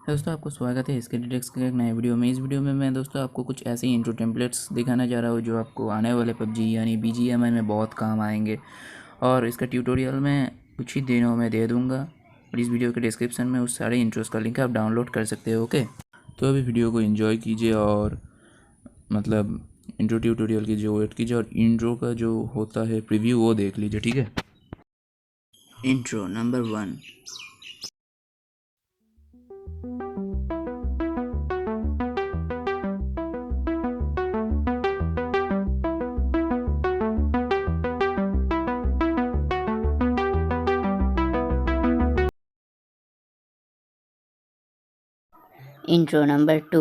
दोस्तों आपको स्वागत है इसके एडिटेक्स के एक नए वीडियो में। इस वीडियो में मैं दोस्तों आपको कुछ ऐसे ही इंट्रो टेम्पलेट्स दिखाना जा रहा हूँ जो आपको आने वाले पबजी यानी बीजीएमआई में बहुत काम आएंगे और इसका ट्यूटोरियल मैं कुछ ही दिनों में दे दूँगा। और इस वीडियो के डिस्क्रिप्शन में उस सारे इंट्रोस का लिंक आप डाउनलोड कर सकते हो। ओके, तो अभी वीडियो को एंजॉय कीजिए और मतलब इंट्रो ट्यूटोरियल की जो वेट कीजिए और इंट्रो का जो होता है प्रीव्यू वो देख लीजिए, ठीक है। Intro number 1। Intro number 2.